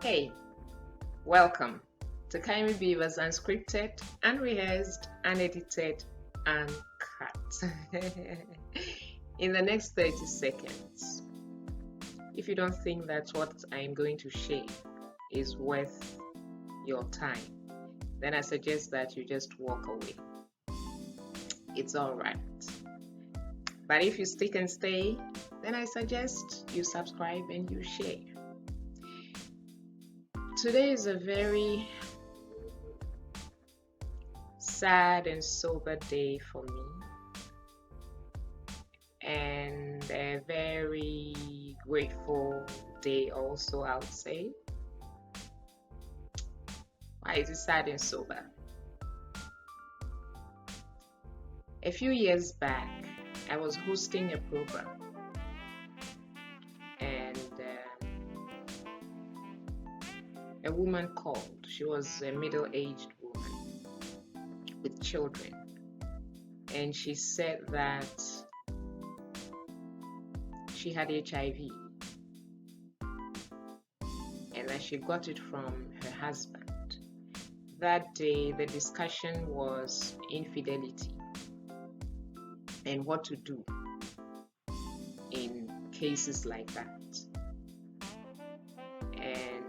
Hey, welcome to KYME BEVASS UNSCRIPTED, Unrehearsed, Unedited, Uncut. In the next 30 seconds, if you don't think that what I'm going to share is worth your time, then I suggest that you just walk away. It's alright. But if you stick and stay, then I suggest you subscribe and you share. Today is a very sad and sober day for me, and a very grateful day also, I would say. Why is it sad and sober? A few years back, I was hosting a program, and a woman called. She was a middle-aged woman with children, and she said that she had HIV and that she got it from her husband. That day, the discussion was infidelity and what to do in cases like that. And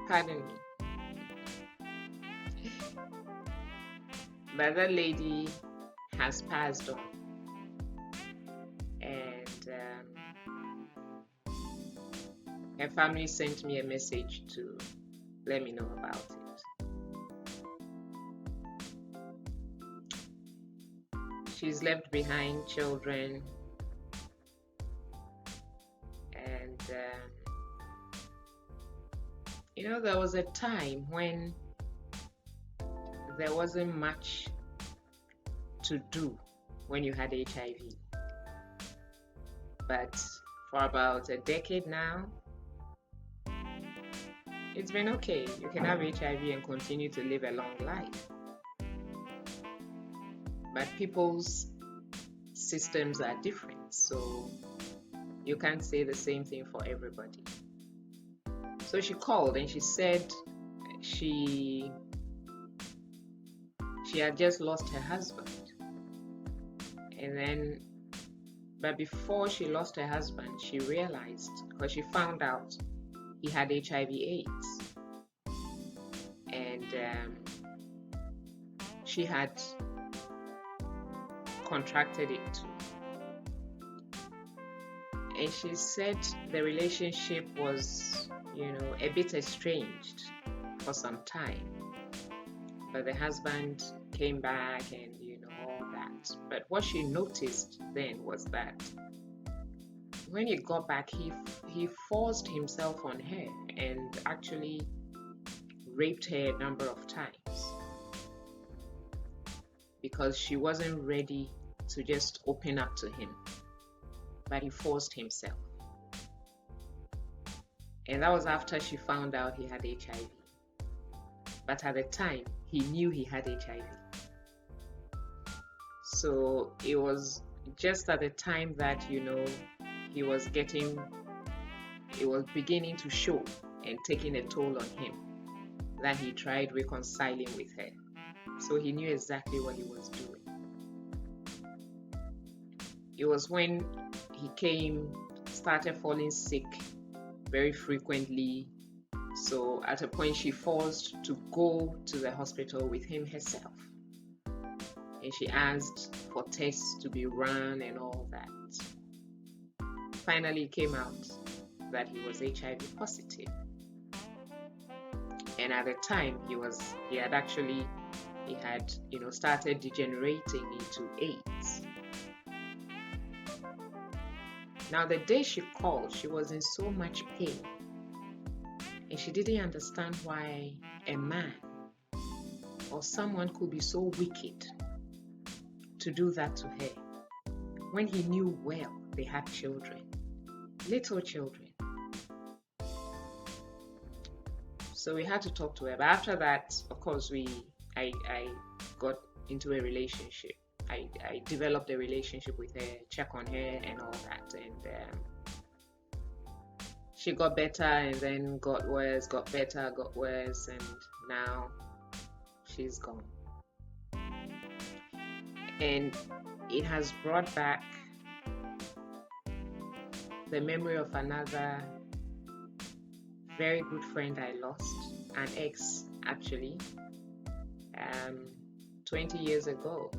pardon me, but that lady has passed on, and her family sent me a message to let me know about it. She's left behind children, and there was a time when there wasn't much to do when you had HIV, but for about a decade now, it's been okay. You can have HIV and continue to live a long life, but people's systems are different, so you can't say the same thing for everybody. So she called and she said she had just lost her husband, but before she lost her husband, she realized, because she found out he had HIV/AIDS, and she had contracted it too. And she said the relationship was, a bit estranged for some time, but the husband came back and all that. But what she noticed then was that when he got back, he forced himself on her and actually raped her a number of times because she wasn't ready to just open up to him, but he forced himself. And that was after she found out he had HIV. But at the time, he knew he had HIV. So it was just at the time that, it was beginning to show and taking a toll on him, that he tried reconciling with her. So he knew exactly what he was doing. It was when he started falling sick very frequently. So at a point, she forced to go to the hospital with him herself. And she asked for tests to be run and all that. Finally, it came out that he was HIV positive. And at the time, he had started degenerating into AIDS. Now, the day she called, she was in so much pain, and she didn't understand why a man or someone could be so wicked to do that to her when he knew well they had children, little children. So we had to talk to her. But after that, of course, I got into a relationship. I developed a relationship with her, check on her and all that, and she got better and then got worse, got better, got worse, and now she's gone. And it has brought back the memory of another very good friend I lost, an ex actually, 20 years ago.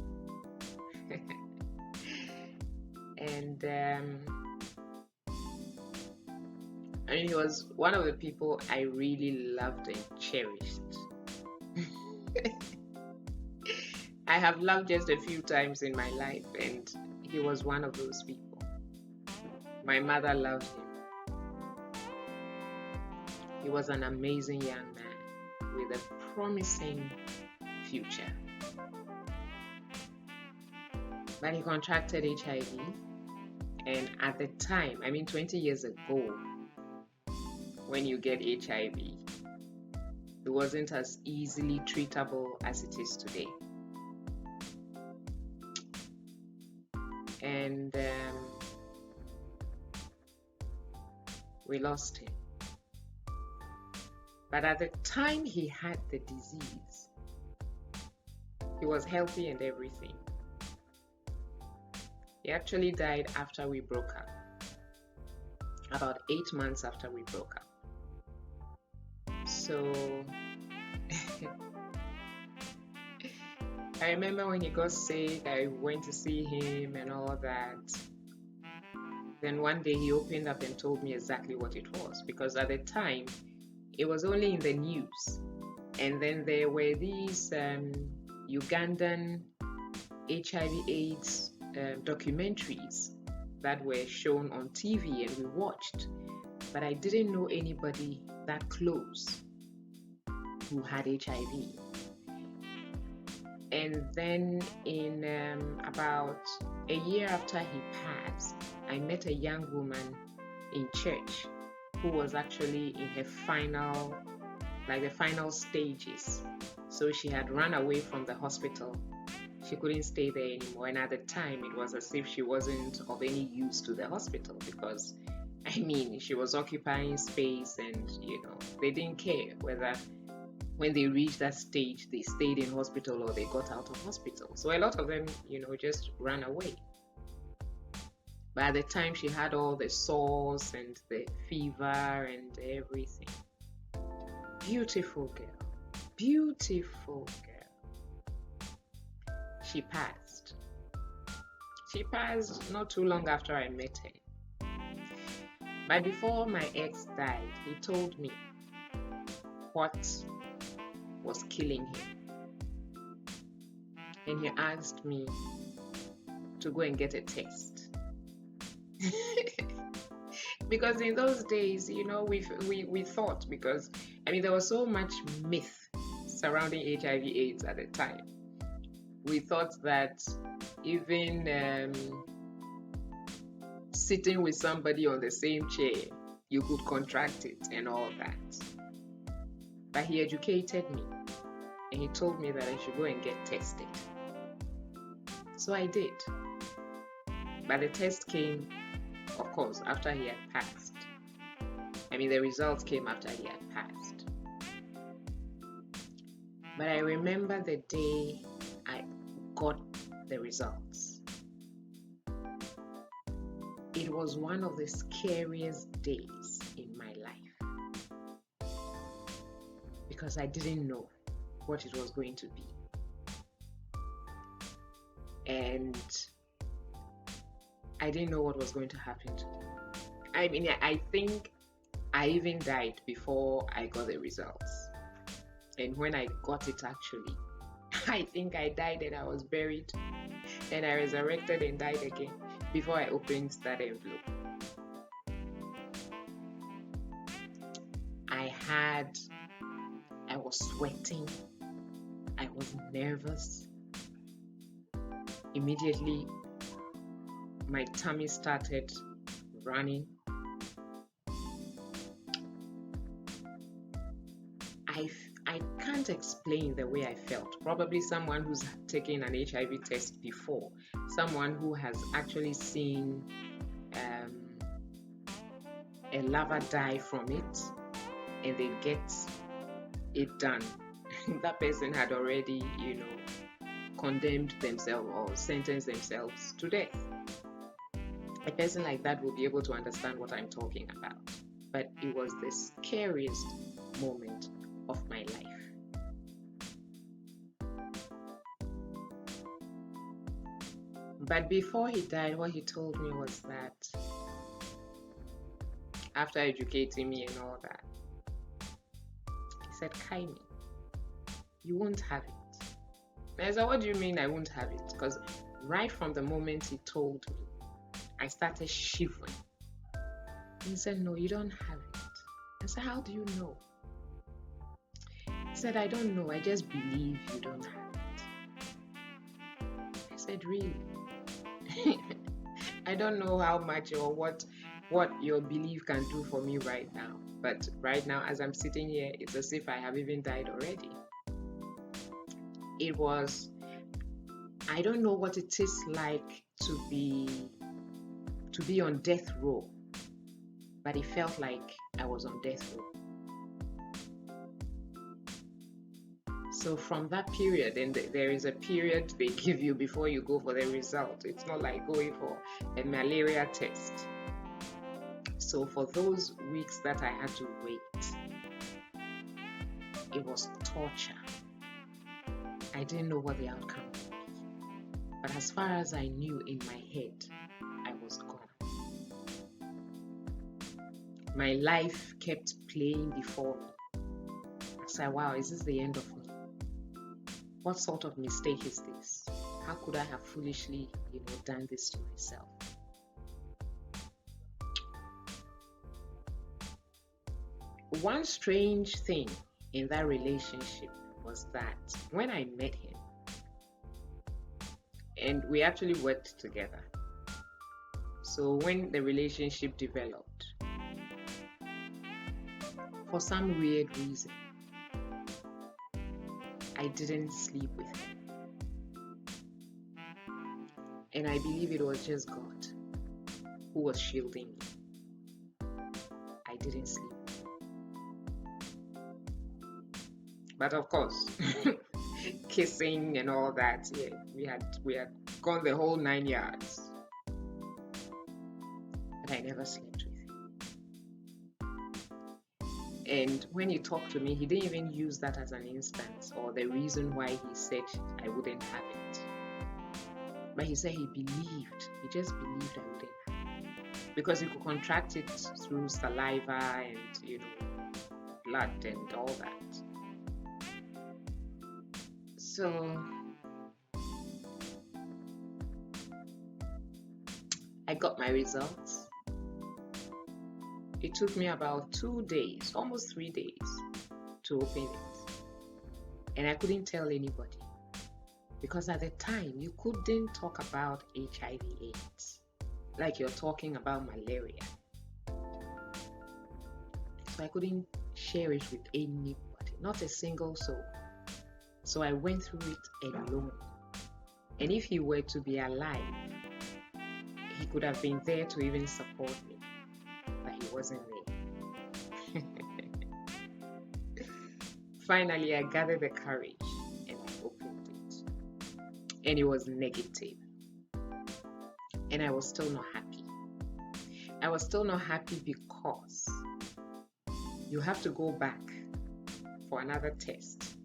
And I mean, he was one of the people I really loved and cherished. I have loved just a few times in my life, and he was one of those people. My mother loved him. He was an amazing young man with a promising future. But he contracted HIV, and at the time, I mean 20 years ago, when you get HIV, it wasn't as easily treatable as it is today. And we lost him. But at the time he had the disease, he was healthy and everything. He actually died after we broke up, about 8 months after we broke up. So I remember when he got sick, I went to see him and all that. Then one day he opened up and told me exactly what it was, because at the time it was only in the news, and then there were these Ugandan HIV/AIDS documentaries that were shown on TV, and we watched, but I didn't know anybody that close who had HIV. And then in about a year after he passed, I met a young woman in church who was actually in her final, like the final stages. So she had run away from the hospital. She couldn't stay there anymore. And at the time, it was as if she wasn't of any use to the hospital, because, I mean, she was occupying space, and, you know, they didn't care whether when they reached that stage, they stayed in hospital or they got out of hospital. So a lot of them, you know, just ran away. By the time, she had all the sores and the fever and everything. Beautiful girl. Beautiful girl. She passed. She passed not too long after I met her. But before my ex died, he told me what was killing him. And he asked me to go and get a test. Because in those days, you know, we thought, because, I mean, there was so much myth surrounding HIV/AIDS at the time. We thought that even sitting with somebody on the same chair, you could contract it and all that. But he educated me, and he told me that I should go and get tested. So I did. But the test came, of course, after he had passed. I mean, the results came after he had passed. But I remember the day I got the results. It was one of the scariest days in my life, because I didn't know what it was going to be. And I didn't know what was going to happen to me. I mean, I think I even died before I got the results. And when I got it, actually, I think I died and I was buried, and I resurrected and died again before I opened that envelope. I was sweating. I was nervous. Immediately, my tummy started running. I can't explain the way I felt. Probably someone who's taken an HIV test before, someone who has actually seen a lover die from it and they get it done, that person had already, condemned themselves or sentenced themselves to death. A person like that will be able to understand what I'm talking about. But it was the scariest moment of my life. But before he died, what he told me was that after educating me and all that, he said, Kɣmɛ, you won't have it. And I said, what do you mean I won't have it? Because right from the moment he told me, I started shivering. He said, no, you don't have it. I said, how do you know? He said, I don't know. I just believe you don't have it. I said, really? I don't know how much or what your belief can do for me right now. But right now, as I'm sitting here, it's as if I have even died already. It was, I don't know what it is like to be on death row, but it felt like I was on death row. So from that period, and there is a period they give you before you go for the result. It's not like going for a malaria test. So for those weeks that I had to wait, it was torture. I didn't know what the outcome would be. But as far as I knew in my head, I was gone. My life kept playing before me. I said, wow, is this the end of me? What sort of mistake is this? How could I have foolishly, done this to myself? One strange thing in that relationship was that when I met him, and we actually worked together. So when the relationship developed, for some weird reason, I didn't sleep with him. And I believe it was just God who was shielding me. I didn't sleep. But of course, kissing and all that, yeah, we had gone the whole 9 yards. But I never slept with him. And when he talked to me, he didn't even use that as an instance or the reason why he said I wouldn't have it. But he said he just believed I wouldn't have it. Because he could contract it through saliva and, blood and all that. So I got my results. It took me about 2 days, almost 3 days, to open it. And I couldn't tell anybody. Because at the time, you couldn't talk about HIV/AIDS like you're talking about malaria. So I couldn't share it with anybody, not a single soul. So I went through it alone. And if he were to be alive, he could have been there to even support me. But he wasn't there. Finally, I gathered the courage and I opened it. And it was negative. And I was still not happy. I was still not happy because you have to go back for another test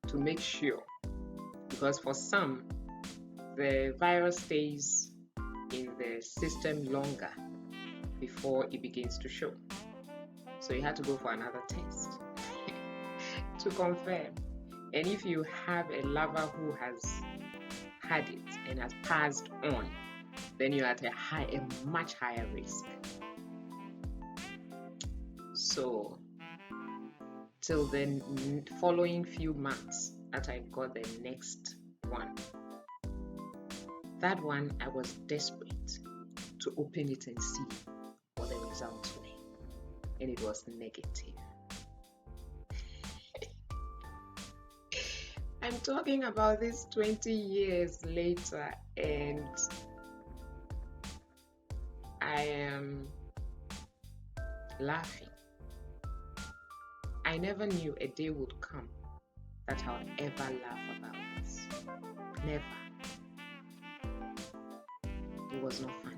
to make sure, because for some, the virus stays in the system longer before it begins to show. So you had to go for another test to confirm. And if you have a lover who has had it and has passed on, then you're at a much higher risk. So till the following few months that I got the next one. That one, I was desperate to open it and see what the results were. And it was negative. I'm talking about this 20 years later, and I am laughing. I never knew a day would come that I would ever laugh about this. Never. It was not fun.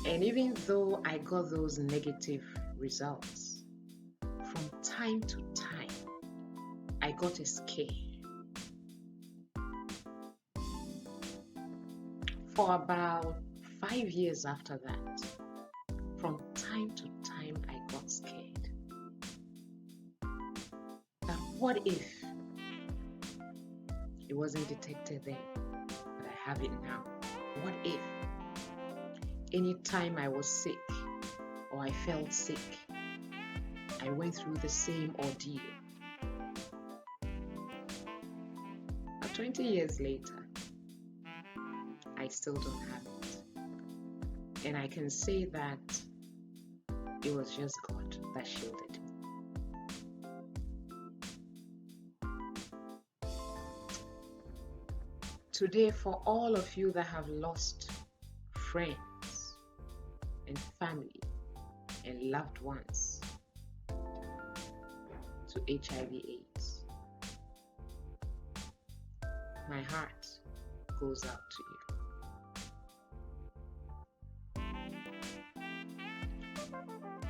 And even though I got those negative results, from time to time, I got a scare. For about 5 years after that, from time to time, I got scared. That what if it wasn't detected then, but I have it now? What if anytime I was sick or I felt sick, I went through the same ordeal? But 20 years later, I still don't have it. And I can say that it was just God that shielded me. Today, for all of you that have lost friends and family and loved ones to HIV/AIDS, my heart goes out to you.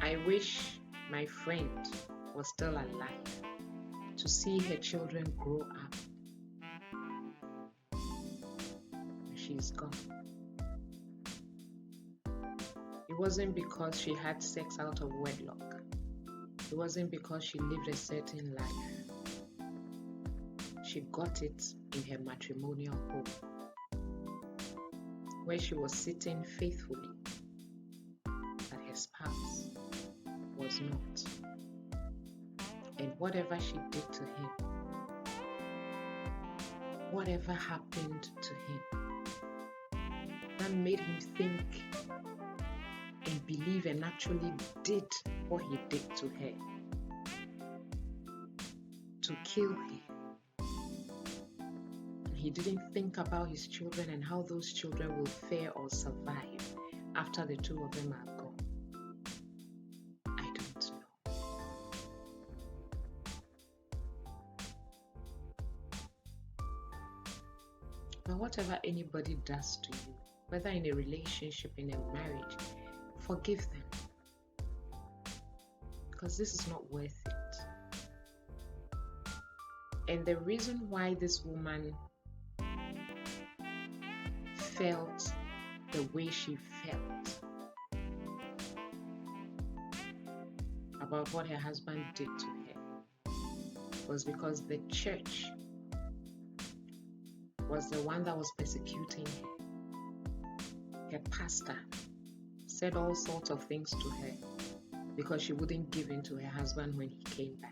I wish my friend was still alive to see her children grow up. She's gone. It wasn't because she had sex out of wedlock. It wasn't because she lived a certain life. She got it in her matrimonial home, where she was sitting faithfully, but her spouse was not. And whatever she did to him, whatever happened to him, that made him think and believe and actually did what he did to her, to kill her. And he didn't think about his children and how those children will fare or survive after the two of them are gone. I don't know. But whatever anybody does to you, whether in a relationship, in a marriage, forgive them. Because this is not worth it. And the reason why this woman felt the way she felt about what her husband did to her was because the church was the one that was persecuting her. Her pastor said all sorts of things to her because she wouldn't give in to her husband when he came back.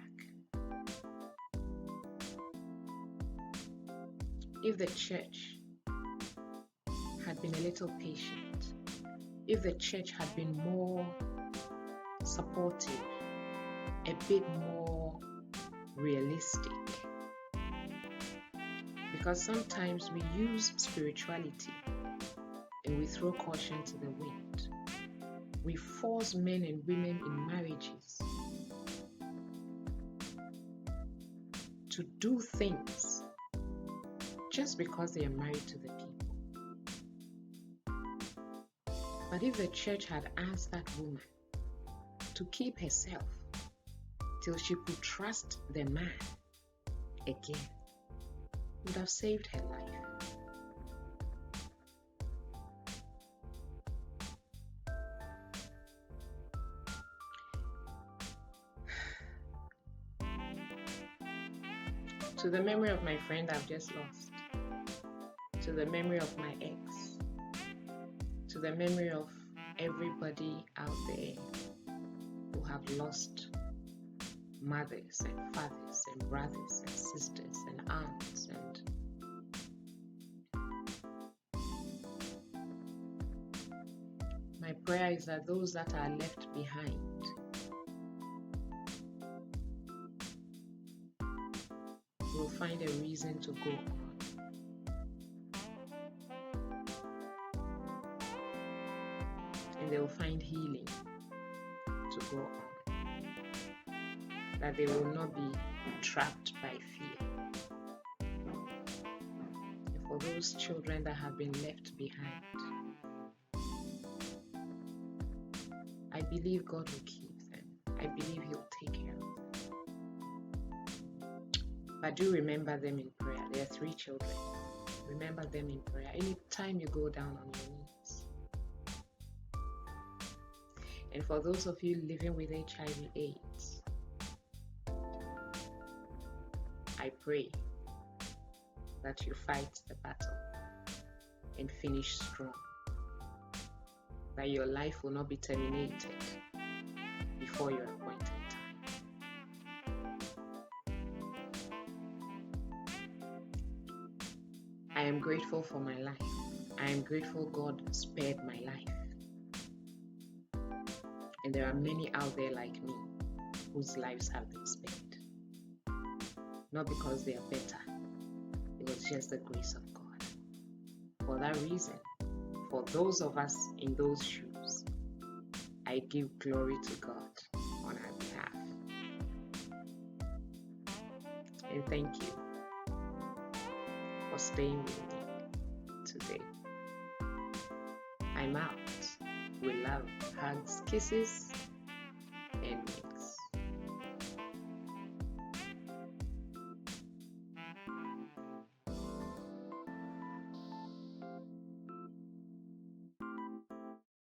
If the church had been a little patient, if the church had been more supportive, a bit more realistic, because sometimes we use spirituality and we throw caution to the wind. We force men and women in marriages to do things just because they are married to the people. But if the church had asked that woman to keep herself till she could trust the man again, it would have saved her life. To the memory of my friend I've just lost, to the memory of my ex, to the memory of everybody out there who have lost mothers and fathers and brothers and sisters and aunts and my prayer is that those that are left behind will find a reason to go on. and they will find healing to go on. That they will not be trapped by fear. And for those children that have been left behind, I believe God will keep them. I believe He'll take care of them. But do remember them in prayer. There are 3 children. Remember them in prayer. Anytime you go down on your knees. And for those of you living with HIV/AIDS, I pray that you fight the battle and finish strong. That your life will not be terminated before your appointed time. I am grateful for my life. I am grateful God spared my life. And there are many out there like me whose lives have been spared. Not because they are better. It was just the grace of God. For that reason, for those of us in those shoes, I give glory to God on our behalf. And thank you for staying with me today. I'm out. With love, hugs, kisses, and